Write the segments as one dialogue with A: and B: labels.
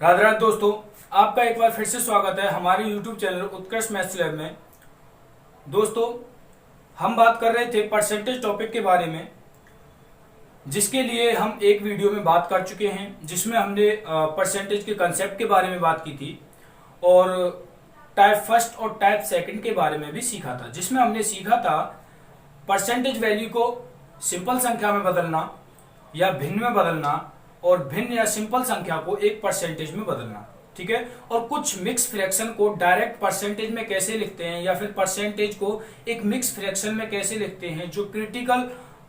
A: राधे राधे दोस्तों, आपका एक बार फिर से स्वागत है हमारे YouTube चैनल उत्कर्ष मैथ्स लैब में। दोस्तों, हम बात कर रहे थे परसेंटेज टॉपिक के बारे में, जिसके लिए हम एक वीडियो में बात कर चुके हैं, जिसमें हमने परसेंटेज के कंसेप्ट के बारे में बात की थी और टाइप फर्स्ट और टाइप सेकंड के बारे में भी सीखा था, जिसमें हमने सीखा था परसेंटेज वैल्यू को सिंपल संख्या में बदलना या भिन्न में बदलना और भिन्न या सिंपल संख्या को एक परसेंटेज में बदलना। ठीक है, और कुछ मिक्स फ्रैक्शन को डायरेक्ट परसेंटेज में कैसे लिखते हैं या फिर परसेंटेज को एक मिक्स फ्रैक्शन में कैसे लिखते हैं। जो क्रिटिकल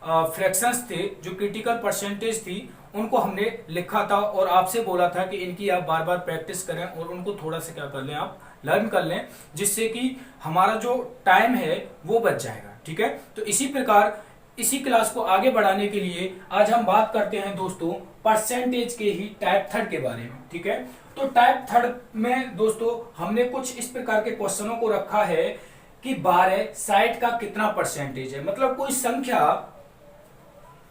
A: फ्रैक्शंस थे, जो क्रिटिकल परसेंटेज थी, उनको हमने लिखा था और आपसे बोला था कि इनकी आप बार बार प्रैक्टिस करें और उनको थोड़ा सा क्या कर लें, आप लर्न कर लें, जिससे कि हमारा जो टाइम है वो बच जाएगा। ठीक है, तो इसी प्रकार इसी क्लास को आगे बढ़ाने के लिए आज हम बात करते हैं दोस्तों परसेंटेज के ही टाइप थर्ड के बारे में। ठीक है, तो टाइप थर्ड में दोस्तों हमने कुछ इस प्रकार के क्वेश्चनों को रखा है कि 12 60 का कितना परसेंटेज है, मतलब कोई संख्या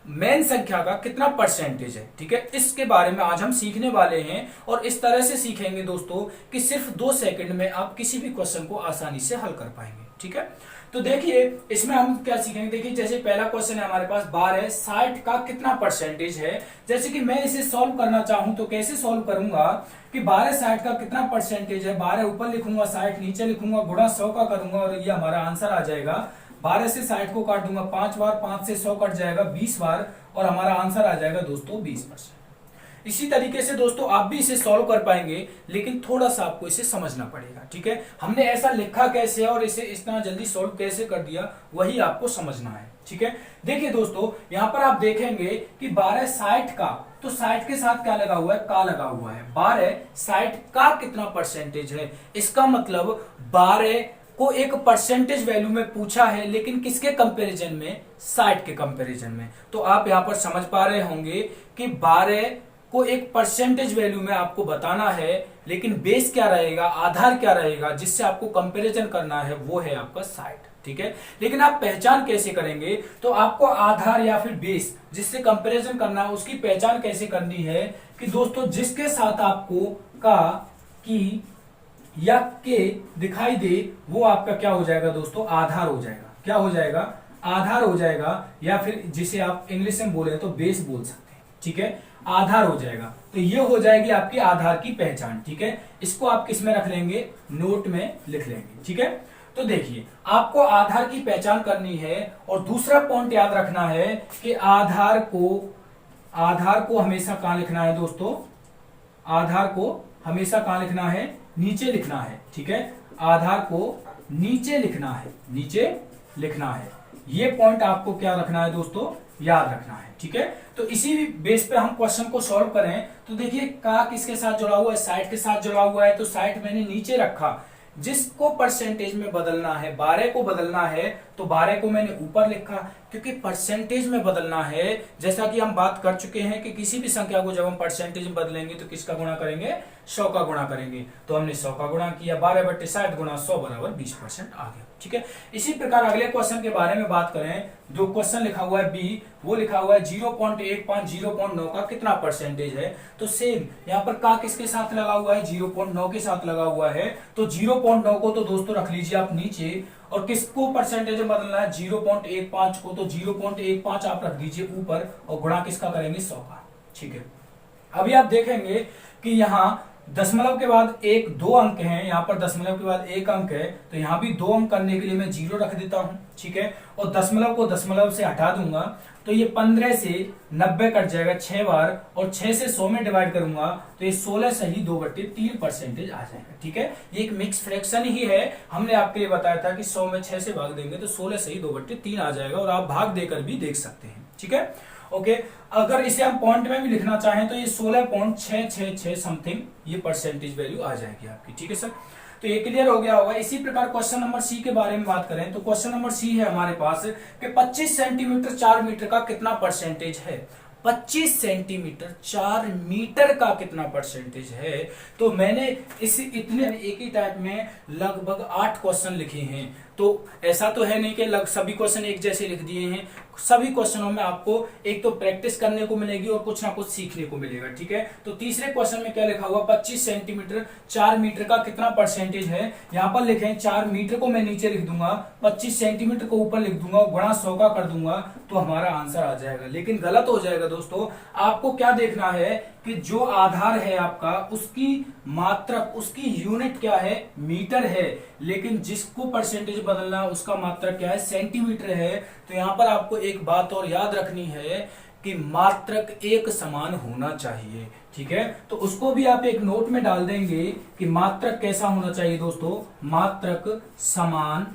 A: मेन संख्या का कितना परसेंटेज है। ठीक है, इसके बारे में आज हम सीखने वाले हैं और इस तरह से सीखेंगे दोस्तों कि सिर्फ 2 सेकंड में आप किसी भी क्वेश्चन को आसानी से हल कर पाएंगे। ठीक है, तो देखिए इसमें हम क्या सीखेंगे। देखिए जैसे पहला क्वेश्चन है हमारे पास, 12 60 का कितना परसेंटेज है। जैसे कि मैं इसे सॉल्व करना चाहूं तो कैसे सॉल्व करूंगा कि 12 60 का कितना परसेंटेज है, 12 ऊपर लिखूंगा, 60 नीचे लिखूंगा, गुणा 100 का करूंगा और ये हमारा आंसर आ जाएगा। 12 से 60 को काट दूंगा 5 बार, 5 से 100 कट जाएगा 20 बार और हमारा आंसर आ जाएगा दोस्तों 20%। इसी तरीके से दोस्तों आप भी इसे सॉल्व कर पाएंगे, लेकिन थोड़ा सा आपको इसे समझना पड़ेगा। ठीक है, हमने ऐसा लिखा कैसे और इसे इतना जल्दी सॉल्व कैसे कर दिया, वही आपको समझना है। ठीक है, देखिए दोस्तों यहाँ पर आप देखेंगे कि 12 60 का, तो 60 के साथ क्या लगा हुआ है, का लगा हुआ है। 12 60 का कितना परसेंटेज है, इसका मतलब 12 को एक परसेंटेज वैल्यू में पूछा है, लेकिन किसके कंपैरिजन में, 60 के कंपैरिजन में। तो आप यहां पर समझ पा रहे होंगे कि 12 को एक परसेंटेज वैल्यू में आपको बताना है, लेकिन बेस क्या रहेगा, आधार क्या रहेगा जिससे आपको कंपैरिजन करना है, वो है आपका 60। ठीक है, लेकिन आप पहचान कैसे करेंगे, तो आपको आधार या फिर बेस जिससे कंपैरिजन करना है उसकी पहचान कैसे करनी है कि दोस्तों जिसके साथ आपको का, की या के दिखाई दे, वो आपका क्या हो जाएगा दोस्तों, आधार हो जाएगा। क्या हो जाएगा, आधार हो जाएगा, या फिर जिसे आप इंग्लिश में बोले तो बेस बोल सकते हैं। ठीक है, आधार हो जाएगा, तो ये हो जाएगी आपकी आधार की पहचान। ठीक है, इसको आप किस में रख लेंगे, नोट में लिख लेंगे। ठीक है, तो देखिए आपको आधार की पहचान करनी है और दूसरा पॉइंट याद रखना है कि आधार को हमेशा कहां लिखना है दोस्तों, आधार को हमेशा कहां लिखना है, नीचे लिखना है। ठीक है, आधार को नीचे लिखना है, नीचे लिखना है। ये पॉइंट आपको क्या रखना है दोस्तों, याद रखना है। ठीक है, तो इसी बेस पे हम क्वेश्चन को सॉल्व करें तो देखिए का किसके साथ जुड़ा हुआ है, 60 के साथ जुड़ा हुआ है, तो 60 मैंने नीचे रखा। जिसको परसेंटेज में बदलना है, 12 को बदलना है, तो 12 को मैंने ऊपर लिखा, क्योंकि परसेंटेज में बदलना है। जैसा कि हम बात कर चुके हैं कि किसी भी संख्या को जब हम परसेंटेज में बदलेंगे तो किसका गुणा करेंगे, 100 का गुणा करेंगे। तो हमने 100 का गुणा किया, 12/60 गुणा 100 बराबर 20% आ गया। ठीक है, इसी प्रकार अगले क्वेश्चन के बारे में बात करें, जो क्वेश्चन लिखा हुआ है बी, वो लिखा हुआ है 0.15 0.9 का कितना परसेंटेज है। तो सेम यहाँ पर का किसके साथ लगा हुआ है, 0.9 के साथ लगा हुआ है, तो 0.9 को तो दोस्तों रख लीजिए आप नीचे, और किसको परसेंटेज में बदलना है, 0.15 को, तो 0.15 आप रख दीजिए ऊपर और गुणा किसका करेंगे, 100 का। ठीक है, अभी आप देखेंगे कि यहाँ दशमलव के बाद 2 अंक हैं, यहाँ पर दशमलव के बाद 1 अंक है, तो यहाँ भी 2 अंक करने के लिए मैं 0 रख देता हूं। ठीक है, और दशमलव को दशमलव से हटा दूंगा, तो ये 15 से 90 कट जाएगा 6 बार, और 6 से 100 में डिवाइड करूंगा तो ये 16 सही 2/3 परसेंटेज आ जाएगा। ठीक है, ये एक मिक्स फ्रैक्शन ही है, हमने आपके लिए बताया था कि 100 में 6 से भाग देंगे तो 16 सही 2/3 आ जाएगा, और आप भाग देकर भी देख सकते हैं। ठीक है, ओके, अगर इसे हम पॉइंट में भी लिखना चाहें तो ये 16.666 समथिंग ये परसेंटेज वैल्यू आ जाएगी आपकी। ठीक है सर, तो ये क्लियर हो गया होगा। इसी प्रकार क्वेश्चन नंबर सी के बारे में बात करें तो क्वेश्चन नंबर सी है हमारे पास कि 25 सेंटीमीटर 4 मीटर का कितना परसेंटेज है। 25 सेंटीमीटर 4 मीटर का कितना परसेंटेज है। तो मैंने इस इतने एक ही टाइप में लगभग 8 क्वेश्चन लिखे हैं। तो ऐसा तो है नहीं कि सभी क्वेश्चन एक जैसे लिख दिए हैं। सभी क्वेश्चनों में आपको एक तो प्रैक्टिस करने को मिलेगी और कुछ ना कुछ सीखने को मिलेगा, ठीक है। तो तीसरे क्वेश्चन में क्या लिखा हुआ, 25 सेंटीमीटर 4 मीटर का कितना परसेंटेज है। यहाँ पर लिखे 4 मीटर को मैं नीचे लिख दूंगा, 25 सेंटीमीटर को ऊपर लिख दूंगा, गुणा 100 का कर दूंगा, तो हमारा आंसर आ जाएगा। लेकिन गलत हो जाएगा दोस्तों। आपको क्या देखना है कि जो आधार है आपका, उसकी मात्रक, उसकी यूनिट क्या है, मीटर है, लेकिन जिसको परसेंटेज बदलना है उसका मात्रक क्या है, सेंटीमीटर है। तो यहां पर आपको एक बात और याद रखनी है कि मात्रक एक समान होना चाहिए, ठीक है। तो उसको भी आप एक नोट में डाल देंगे कि मात्रक कैसा होना चाहिए दोस्तों, मात्रक समान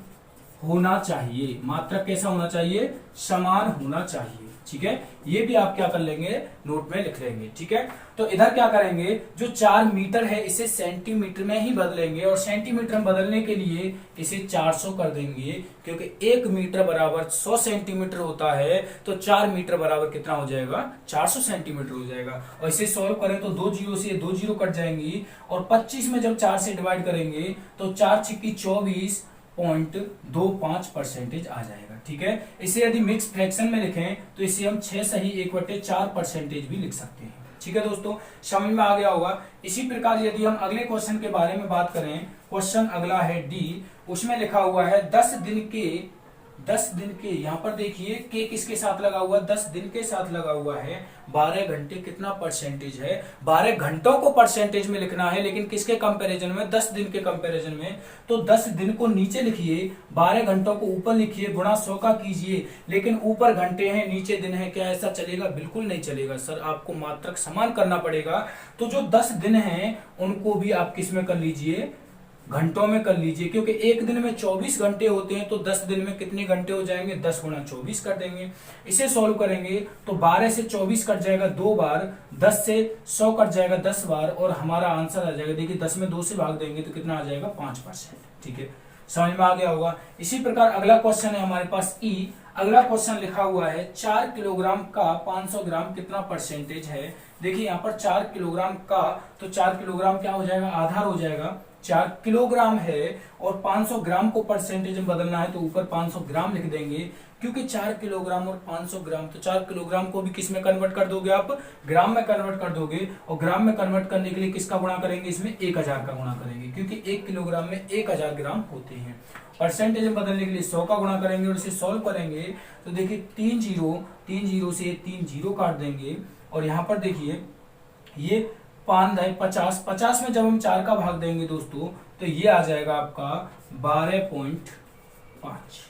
A: होना चाहिए। मात्रक कैसा होना चाहिए, समान होना चाहिए, ठीक है। ये भी आप क्या कर लेंगे, नोट में लिख लेंगे, ठीक है। तो इधर क्या करेंगे, जो 4 मीटर है इसे सेंटीमीटर में ही बदलेंगे, और सेंटीमीटर में बदलने के लिए इसे 400 कर देंगे, क्योंकि 1 मीटर बराबर 100 सेंटीमीटर होता है। तो 4 मीटर बराबर कितना हो जाएगा, 400 सेंटीमीटर हो जाएगा। और इसे सॉल्व करें तो 2 जीरो से 2 जीरो कट जाएंगी, और 25 में जब 4 से डिवाइड करेंगे तो 4 छिक्की 24.25% आ जाएगा, ठीक है। इसे यदि मिक्स फ्रैक्शन में लिखें तो इसे हम 6 सही 1/4% भी लिख सकते हैं, ठीक है दोस्तों। समझ में आ गया होगा। इसी प्रकार यदि हम अगले क्वेश्चन के बारे में बात करें, क्वेश्चन अगला है डी, उसमें लिखा हुआ है 10 दिन के यहां पर देखिए के किसके साथ लगा हुआ, 10 दिन के साथ लगा हुआ है। 12 घंटे कितना परसेंटेज है, 12 घंटों को परसेंटेज में लिखना है, लेकिन किसके कंपैरिजन में, 10 दिन के कंपैरिजन में। तो 10 दिन को नीचे लिखिए, 12 घंटों को ऊपर लिखिए, गुणा 100 का कीजिए। लेकिन ऊपर घंटे हैं नीचे दिन है, क्या ऐसा चलेगा, बिल्कुल नहीं चलेगा सर, आपको मात्रक समान करना पड़ेगा। तो जो 10 दिन हैं उनको भी आप किस में कर लीजिए, घंटों में कर लीजिए, क्योंकि एक दिन में 24 घंटे होते हैं। तो 10 दिन में कितने घंटे हो जाएंगे, 10 गुणा 24 कर देंगे। इसे सॉल्व करेंगे तो 12 से 24 कट जाएगा 2 बार, 10 से 100 कट जाएगा 10 बार, और हमारा आंसर आ जाएगा, देखिए 10 में 2 से भाग देंगे तो कितना आ जाएगा, 5%, ठीक है। समझ में आ गया होगा। इसी प्रकार अगला क्वेश्चन है हमारे पास ई। अगला क्वेश्चन लिखा हुआ है 4 किलोग्राम का 500 ग्राम कितना परसेंटेज है। देखिए यहाँ पर 4 किलोग्राम का, तो 4 किलोग्राम क्या हो जाएगा, आधार हो जाएगा। 4 किलोग्राम है और 500 ग्राम को परसेंटेज में बदलना है, तो ऊपर 500 ग्राम लिख देंगे, क्योंकि 4 किलोग्राम और 500 ग्राम, तो 4 किलोग्राम को भी किस में कन्वर्ट कर दोगे आप, ग्राम में कन्वर्ट कर दोगे। और ग्राम में कन्वर्ट करने के लिए किसका गुणा करेंगे, इसमें 1000 का गुणा करेंगे, क्योंकि 1 किलोग्राम में 1000 ग्राम होते हैं। परसेंटेज में बदलने के लिए 100 का गुणा करेंगे, और इसे सॉल्व करेंगे तो देखिए 3 जीरो से 3 जीरो काट देंगे, और यहाँ पर देखिए ये 5 50 में जब हम 4 का भाग देंगे दोस्तों, तो ये आ जाएगा आपका 12.5।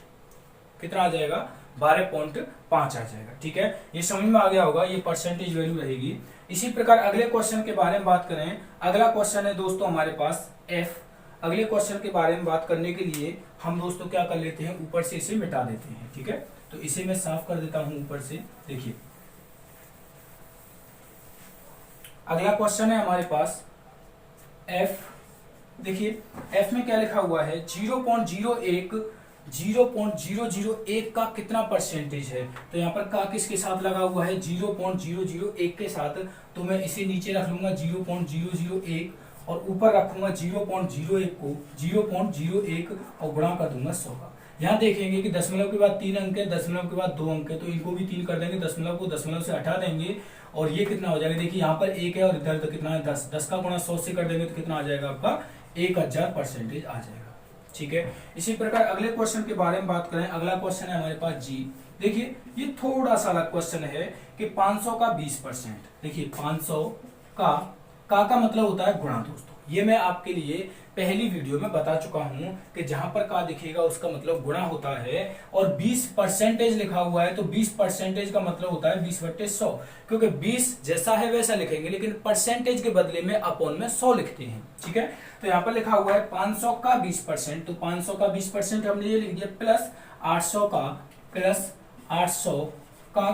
A: कितना आ जाएगा, 12.5 आ जाएगा, ठीक है। ये समझ में आ गया होगा, ये परसेंटेज वैल्यू रहेगी। इसी प्रकार अगले क्वेश्चन के बारे में बात करें। अगला क्वेश्चन है दोस्तों हमारे पास एफ। अगले क्वेश्चन के बारे में बात करने के लिए हम दोस्तों क्या कर लेते हैं, ऊपर से इसे मिटा देते हैं, ठीक है। तो इसे मैं साफ कर देता हूं ऊपर से। देखिए अगला क्वेश्चन है हमारे पास एफ। देखिए एफ में क्या लिखा हुआ है, 0.001 का कितना परसेंटेज है। तो यहाँ पर का किसके साथ लगा हुआ है, 0.001 के साथ। तो मैं इसे नीचे रख लूंगा 0.001, और ऊपर रखूंगा 0.01 को 0.01 और गुणा कर दूंगा 100 का। यहाँ देखेंगे कि दशमलव के बाद 3 अंक है, दशमलव के बाद 2 अंक है, तो इनको भी 3 कर देंगे, दशमलव को दशमलव से हटा देंगे, और ये कितना हो जाएगा, देखिए यहाँ पर 1 है और इधर तो कितना है 10, 10 का गुणा 100 से कर देंगे तो कितना आ जाएगा आपका 1000% आ जाएगा, ठीक है। इसी प्रकार अगले क्वेश्चन के बारे में बात करें। अगला क्वेश्चन है हमारे पास जी। देखिए ये थोड़ा सा अलग क्वेश्चन है कि 500 का 20%। देखिए 500 का मतलब होता है गुणा दोस्तों। ये मैं आपके लिए पहली वीडियो में बता चुका हूं कि जहां पर का दिखेगा उसका मतलब गुणा होता है, और 20% लिखा हुआ है तो 20% का मतलब होता है 20/100, क्योंकि 20 जैसा है वैसा लिखेंगे, लेकिन परसेंटेज के बदले में अपॉन में 100 लिखते हैं, ठीक है। तो यहाँ पर लिखा हुआ है 500 का 20%, तो 500 का 20% हमने ये लिख दिया, प्लस 800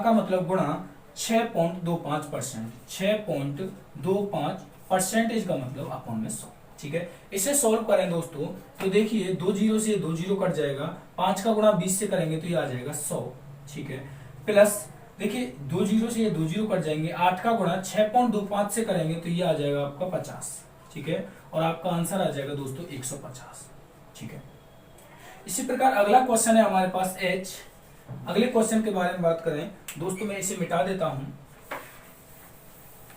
A: का मतलब गुणा 6.25%, 6.25% का मतलब अपॉन में 100, ठीक है। इसे सॉल्व करें दोस्तों तो देखिए 2 जीरो से 2 जीरो कट जाएगा, 5 का गुणा 20 से करेंगे तो ये आ जाएगा 100, ठीक है। प्लस देखिए 2 जीरो से 2 जीरो कट जाएंगे, 8 का गुणा 6.25 से करेंगे तो ये आ जाएगा आपका 50, ठीक है। और आपका आंसर आ जाएगा दोस्तों 150, ठीक है। इसी प्रकार अगला क्वेश्चन है हमारे पास h। अगले क्वेश्चन के बारे में बात करें दोस्तों, मैं इसे मिटा देता हूं।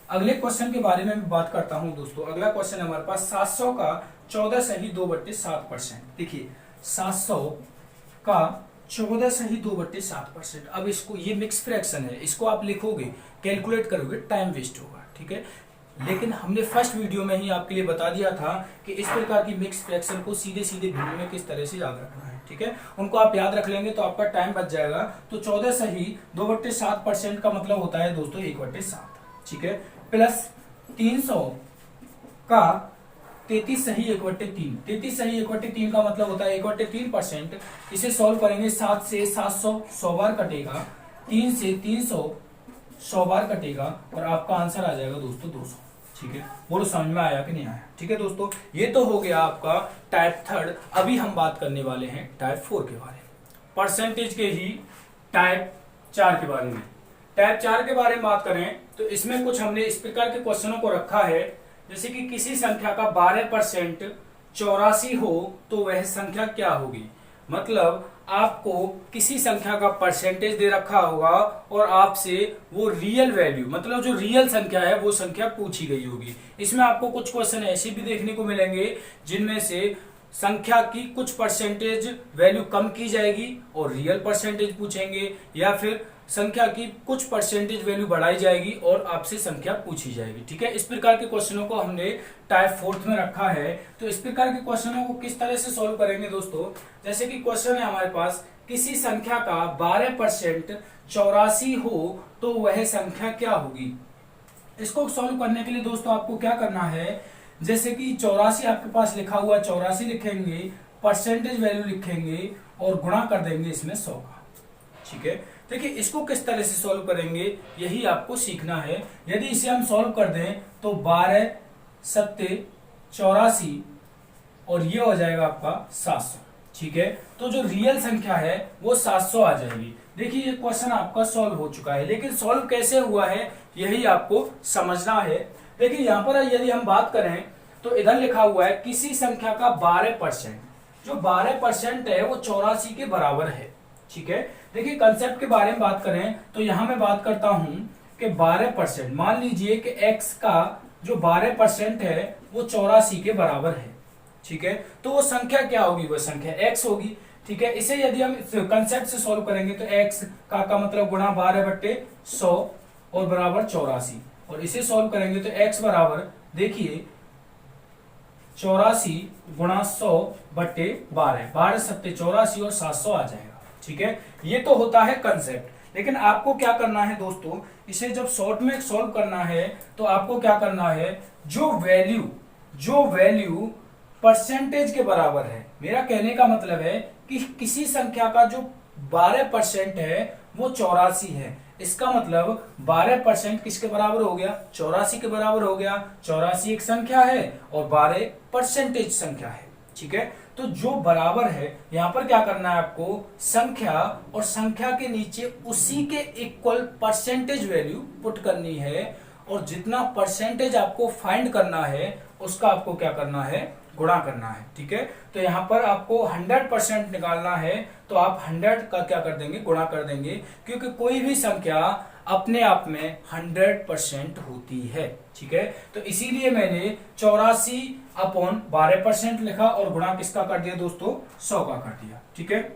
A: अगले क्वेश्चन के बारे में बात करता हूं दोस्तों। अगला क्वेश्चन है हमारे पास 700 का 14 सही 2/7%। देखिए 700 का 14 सही 2/7%। अब इसको, ये मिक्स फ्रैक्शन है, इसको आप लिखोगे, कैलकुलेट करोगे, टाइम वेस्ट होगा, ठीक है। लेकिन हमने फर्स्ट वीडियो में ही आपके लिए बता दिया था कि इस प्रकार की मिक्स फ्रैक्शन को सीधे सीधे भिन्न में किस तरह से याद रखना है, ठीक है। उनको आप याद रख लेंगे तो आपका टाइम बच जाएगा। तो 14 सही 2/7% का मतलब होता है दोस्तों 1/7, ठीक है, प्लस 300 का 33 सही 1/3। 33 सही 1/3 का मतलब होता है 1/3%। इसे सॉल्व करेंगे, 7 से 700 100 बार कटेगा, 3 से 300 100 बार कटेगा और आपका आंसर आ जाएगा दोस्तों 200, ठीक है। बोलो समझ में आया कि नहीं आया, ठीक है दोस्तों। ये तो हो गया आपका टाइप 3। अभी हम बात करने वाले हैं टाइप 4 के बारे में, परसेंटेज के ही टाइप 4 के बारे में। टाइप 4 के बारे में बात करें तो इसमें कुछ हमने इस प्रकार के क्वेश्चनों को रखा है, जैसे कि किसी संख्या का 12% 84 हो तो वह संख्या क्या होगी। मतलब आपको किसी संख्या का परसेंटेज दे रखा होगा और आपसे वो रियल वैल्यू, मतलब जो रियल संख्या है वो संख्या पूछी गई होगी। इसमें आपको कुछ क्वेश्चन ऐसे भी देखने को मिलेंगे जिनमें से संख्या की कुछ परसेंटेज वैल्यू कम की जाएगी और रियल परसेंटेज पूछेंगे, या फिर संख्या की कुछ परसेंटेज वैल्यू बढ़ाई जाएगी और आपसे संख्या पूछी जाएगी, ठीक है। इस प्रकार के क्वेश्चनों को हमने टाइप 4 में रखा है। तो इस प्रकार के क्वेश्चनों को किस तरह से सॉल्व करेंगे दोस्तों, जैसे कि क्वेश्चन है हमारे पास, किसी संख्या का 12% 84 हो तो वह संख्या क्या होगी। इसको सॉल्व करने के लिए दोस्तों आपको क्या करना है, जैसे कि 84 आपके पास लिखा हुआ, 84 लिखेंगे, परसेंटेज वैल्यू लिखेंगे और गुणा कर देंगे इसमें 100 का, ठीक है। देखिए इसको किस तरह से सॉल्व करेंगे यही आपको सीखना है। यदि इसे हम सॉल्व कर दें तो 12 7 84 और ये हो जाएगा आपका 700, ठीक है। तो जो रियल संख्या है वो 700 आ जाएगी। देखिए ये क्वेश्चन आपका सॉल्व हो चुका है, लेकिन सॉल्व कैसे हुआ है यही आपको समझना है। देखिए यहाँ पर यदि हम बात करें तो इधर लिखा हुआ है किसी संख्या का 12%, जो 12% है वो 84 के बराबर है, ठीक है। देखिए कंसेप्ट के बारे में बात करें तो यहां मैं बात करता हूं कि 12%, मान लीजिए कि x का जो 12% है वो 84 के बराबर है, ठीक है। तो वो संख्या क्या होगी, वो संख्या x होगी, ठीक है। इसे यदि हम कंसेप्ट से सॉल्व करेंगे तो x का मतलब गुणा 12/100 और बराबर 84, और इसे सॉल्व करेंगे तो x बराबर, देखिए 84 गुणा 100/12, 12 7 84 और 700 आ जाएगा, ठीक है। ये तो होता है कंसेप्ट। लेकिन आपको क्या करना है दोस्तों, इसे जब शॉर्ट में सॉल्व करना है तो आपको क्या करना है, जो वैल्यू परसेंटेज के बराबर है, मेरा कहने का मतलब है कि किसी संख्या का जो 12% है वो 84 है, इसका मतलब 12% किसके बराबर हो गया, 84 के बराबर हो गया। 84 एक संख्या है और 12 परसेंटेज संख्या है, ठीक है। तो जो बराबर है, यहां पर क्या करना है आपको, संख्या और संख्या के नीचे उसी के इक्वल परसेंटेज वैल्यू पुट करनी है, और जितना परसेंटेज आपको फाइंड करना है उसका आपको क्या करना है, गुणा करना है, ठीक है। तो यहां पर आपको 100% निकालना है तो आप 100 का क्या कर देंगे, गुणा कर देंगे, क्योंकि कोई भी संख्या अपने आप में 100% होती है, ठीक है। तो इसीलिए मैंने 84/12% लिखा और गुणा किसका कर दिया दोस्तों, 100 का कर दिया, ठीक है।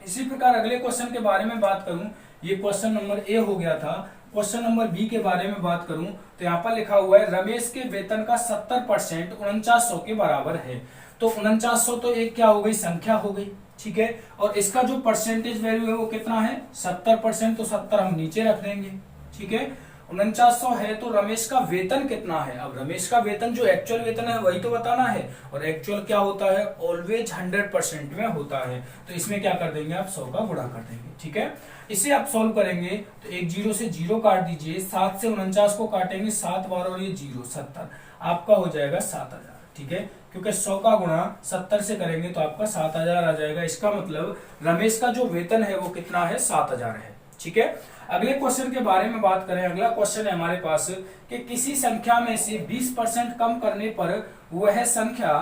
A: इसी प्रकार अगले क्वेश्चन के बारे में बात करूं, ये क्वेश्चन नंबर ए हो गया था। क्वेश्चन नंबर बी के बारे में बात करूं तो यहाँ पर लिखा हुआ है रमेश के वेतन का 70% 4900 के बराबर है। तो 4900 तो एक क्या हो गई, संख्या हो गई, ठीक है। और इसका जो परसेंटेज वैल्यू है वो कितना है, 70%, तो 70 हम नीचे रख देंगे, ठीक है। 4900 है तो रमेश का वेतन कितना है, अब रमेश का वेतन जो एक्चुअल वेतन है वही तो बताना है, और एक्चुअल क्या होता है, ऑलवेज 100% में होता है। तो इसमें क्या कर देंगे आप, 100 का गुणा कर देंगे, ठीक है। इसे आप सॉल्व करेंगे तो एक 0 से 0 काट दीजिए, 7 से 49 को काटेंगे 7 बार और ये 0 70, आपका हो जाएगा 7000, ठीक है। क्योंकि 100 का गुणा 70 से करेंगे तो आपका 7000 आ जाएगा। इसका मतलब रमेश का जो वेतन है वो कितना है, 7000 है, ठीक है। अगले क्वेश्चन के बारे में बात करें, अगला क्वेश्चन है हमारे पास कि किसी संख्या में से 20% कम करने पर वह संख्या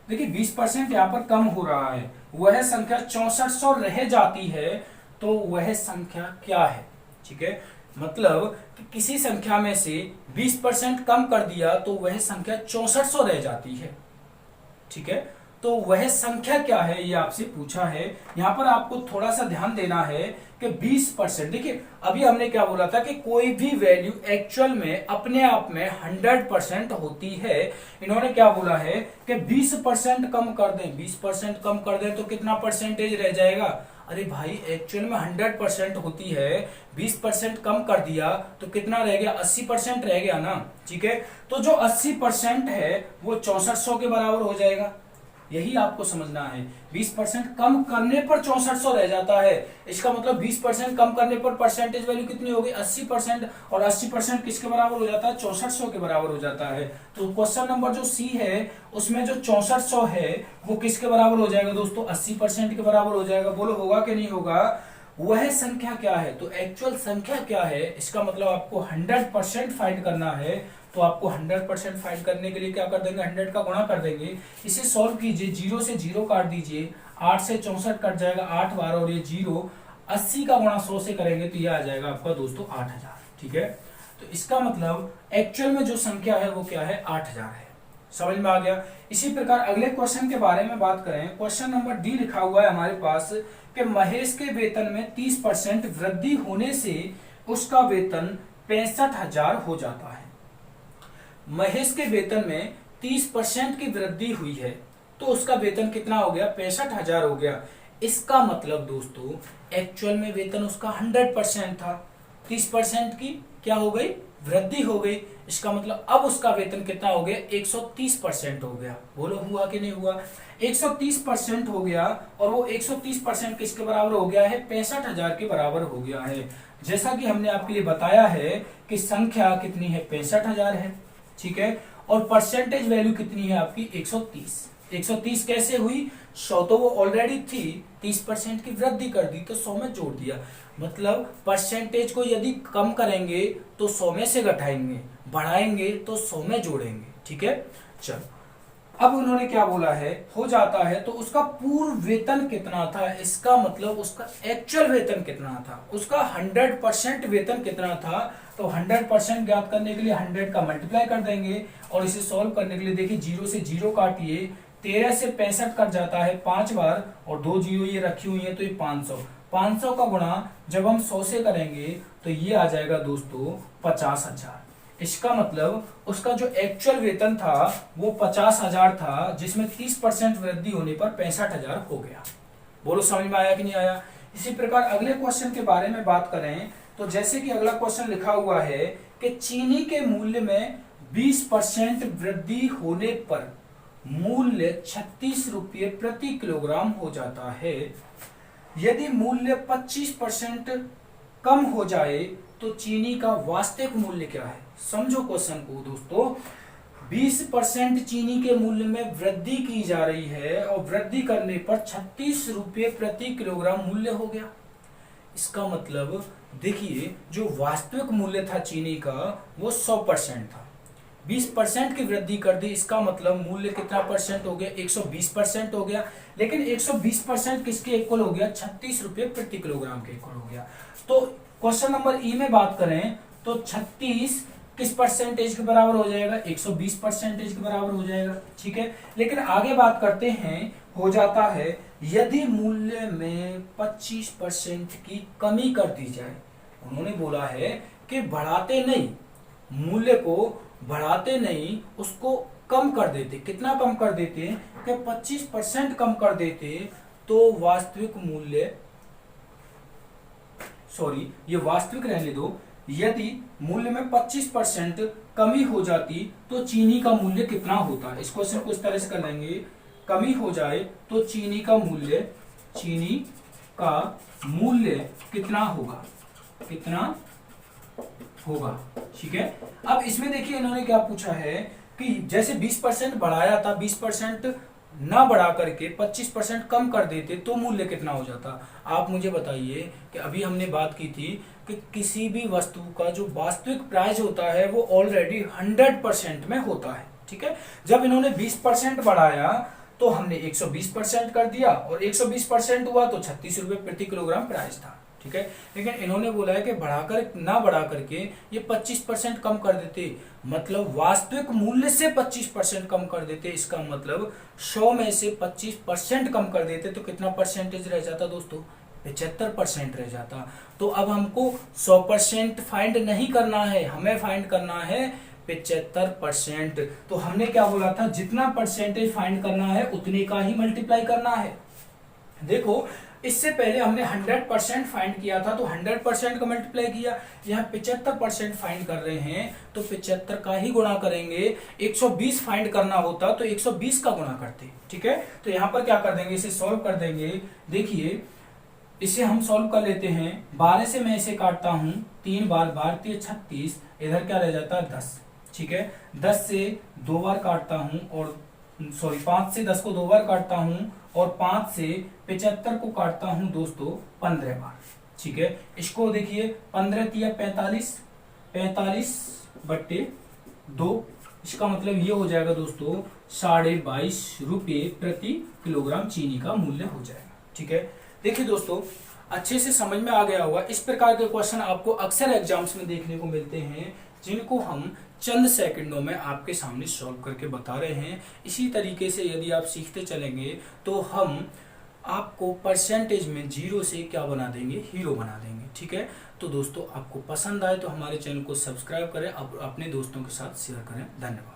A: देखिए 20% यहाँ पर कम हो रहा है, वह संख्या 6400 रह जाती है, तो वह संख्या क्या है? ठीक है, मतलब कि किसी संख्या में से 20% कम कर दिया तो वह संख्या 6400 रह जाती है। ठीक है, तो वह संख्या क्या है ये आपसे पूछा है। यहां पर आपको थोड़ा सा ध्यान देना है कि 20%, देखिए अभी हमने क्या बोला था कि कोई भी वैल्यू एक्चुअल में अपने आप में 100% होती है। इन्होंने क्या बोला है कि 20% कम कर दें, 20% कम कर दें तो कितना परसेंटेज रह जाएगा? अरे भाई एक्चुअल में 100% होती है, 20% कम कर दिया तो कितना रह गया? 80% रह गया ना। ठीक है, तो जो 80% है वो 6400 के बराबर हो जाएगा, यही आपको समझना है। 20% कम करने पर 6400 रह जाता है, इसका मतलब 20% कम करने पर परसेंटेज वैल्यू कितनी होगी? 80%, और 80% किसके बराबर हो जाता है? 6400 के बराबर हो जाता है। तो क्वेश्चन नंबर जो सी है उसमें जो 6400 है वो किसके बराबर हो जाएगा दोस्तों? 80% के बराबर हो जाएगा। बोलो होगा कि नहीं होगा? वह संख्या क्या है? तो एक्चुअल संख्या क्या है, इसका मतलब आपको 100% फाइंड करना है। तो आपको 100% फाइंड करने के लिए क्या कर देंगे? 100 का गुणा कर देंगे। इसे सॉल्व कीजिए, 0 से 0 काट दीजिए, 8 से 64 कट जाएगा, 8 बार और ये 0, 80 का गुणा 100 से करेंगे तो ये आ जाएगा आपका दोस्तों 8000। ठीक है, तो इसका मतलब एक्चुअल में जो संख्या है वो क्या है? 8000 है। समझ में आ गया? इसी प्रकार अगले क्वेश्चन के बारे में बात करें, क्वेश्चन नंबर डी लिखा हुआ है हमारे पास कि महेश के वेतन में 30% वृद्धि होने से उसका वेतन 65,000 हो जाता है। महेश के वेतन में 30% की वृद्धि हुई है तो उसका वेतन कितना हो गया? 65,000 हो गया। इसका मतलब दोस्तों एक्चुअल में वेतन उसका 100% था, 30% की क्या हो गई? वृद्धि हो गई। इसका मतलब अब उसका वेतन कितना हो गया? 130% हो गया। बोलो हुआ कि नहीं हुआ? 130% हो गया, और वो 130% किसके बराबर हो गया है? 65,000 के बराबर हो गया है। जैसा कि हमने आपके लिए बताया है कि संख्या कितनी है? 65,000 है। ठीक है, और परसेंटेज वैल्यू कितनी है आपकी? 130। 130 कैसे हुई? 100 तो वो ऑलरेडी थी, 30% की वृद्धि कर दी तो 100 में जोड़ दिया। मतलब परसेंटेज को यदि कम करेंगे तो 100 में से घटाएंगे, बढ़ाएंगे तो 100 में जोड़ेंगे। ठीक है, चलो अब उन्होंने क्या बोला है? हो जाता है तो उसका पूर्व वेतन कितना था? इसका मतलब उसका एक्चुअल वेतन कितना था? उसका 100% वेतन कितना था? तो 100% ज्ञात करने के लिए 100 का मल्टीप्लाई कर देंगे, और इसे सॉल्व करने के लिए देखिए 0 से 0 काटिए, 13 से 65 कट जाता है 5 बार, और 2 0 ये रखी हुई है तो ये 500। 500 का गुणा जब हम 100 से करेंगे तो ये आ जाएगा दोस्तों 50,000। इसका मतलब उसका जो एक्चुअल वेतन था वो 50,000 था, जिसमें 30% वृद्धि होने पर 65,000 हो गया। बोलो समझ में आया कि नहीं आया? इसी प्रकार अगले क्वेश्चन के बारे में बात करें तो जैसे कि अगला क्वेश्चन लिखा हुआ है कि चीनी के मूल्य में 20% वृद्धि होने पर मूल्य 36 रुपये प्रति किलोग्राम हो जाता है। यदि मूल्य 25% कम हो जाए तो चीनी का वास्तविक मूल्य क्या है? समझो क्वेश्चन को दोस्तों। 20% चीनी के मूल्य में वृद्धि की जा रही है, और वृद्धि करने पर 36 रुपये प्रति किलोग्राम मूल्य हो गया। इसका मतलब देखिए जो वास्तविक मूल्य था चीनी का वो 100% था, 20% की वृद्धि कर दी, इसका मतलब मूल्य कितना परसेंट हो गया? 120% हो गया। लेकिन 120% किसके इक्वल हो गया? 36 रुपये प्रति किलोग्राम के इक्वल हो गया। तो क्वेश्चन नंबर ई में बात करें तो 36 किस परसेंटेज के बराबर हो जाएगा? 120% के बराबर हो जाएगा। ठीक है, लेकिन आगे बात करते हैं, हो जाता है यदि मूल्य में 25% की कमी कर दी जाए। उन्होंने बोला है कि बढ़ाते नहीं, मूल्य को बढ़ाते नहीं, उसको कम कर देते। कितना कम कर देते? कि 25% कम कर देते तो वास्तविक मूल्य, सॉरी ये वास्तविक रहने दो, यदि मूल्य में 25% कमी हो जाती तो चीनी का मूल्य कितना होता? इस क्वेश्चन को इस तरह से कर लेंगे, कमी हो जाए तो चीनी का मूल्य कितना होगा? कितना होगा? ठीक है, अब इसमें देखिए इन्होंने क्या पूछा है कि जैसे 20% बढ़ाया था, 20% ना बढ़ा करके 25% कम कर देते तो मूल्य कितना हो जाता? आप मुझे बताइए कि अभी हमने बात की थी कि किसी भी वस्तु का जो वास्तविक प्राइस होता है वो ऑलरेडी 100% में होता है। ठीक है, जब इन्होंने 20% बढ़ाया तो हमने 120% कर दिया और 120% हुआ तो 36 रुपए प्रति किलोग्राम प्राइस था, ठीक है। लेकिन इन्होंने बोला है कि बढ़ा करके ये 25% कम कर देते, मतलब वास्तविक मूल्य से 25% कम कर देते। इसका मतलब 100 में से 25% कम कर देते तो कितना परसेंटेज रह जाता दोस्तों, 75% रह जाता। तो अब हमको 100% फाइंड नहीं करना है, हमें फाइंड करना है 75%। तो हमने क्या बोला था, जितना परसेंटेज फाइंड करना है उतने का ही मल्टीप्लाई करना है। देखो इससे पहले हमने 100% फाइंड किया था तो 100% का मल्टीप्लाई किया, यहाँ 75% फाइंड कर रहे हैं तो 75 का ही गुणा करेंगे। 120 फाइंड करना होता तो 120 का गुणा करते, ठीक है। तो यहाँ पर क्या कर देंगे, इसे सॉल्व कर देंगे। देखिए इसे हम सॉल्व कर लेते हैं। 12 से मैं इसे काटता हूं, 3 बार 12 36, इधर क्या रह जाता है 10, ठीक है। 10 से 2 बार काटता हूं और 5 से 10 को 2 बार काटता हूं और 5 से 75 को काटता हूं दोस्तों 15 बार, ठीक है। इसको देखिए 15 तिया 45, 45/2, इसका मतलब ये हो जाएगा दोस्तों 22.5 रुपये प्रति किलोग्राम चीनी का मूल्य हो जाएगा, ठीक है। देखिए दोस्तों अच्छे से समझ में आ गया होगा। इस प्रकार के क्वेश्चन आपको अक्सर एग्जाम्स में देखने को मिलते हैं, जिनको हम चंद सेकंडों में आपके सामने सॉल्व करके बता रहे हैं। इसी तरीके से यदि आप सीखते चलेंगे तो हम आपको परसेंटेज में 0 से क्या बना देंगे, हीरो बना देंगे, ठीक है। तो दोस्तों आपको पसंद आए तो हमारे चैनल को सब्सक्राइब करें, अपने दोस्तों के साथ शेयर करें। धन्यवाद।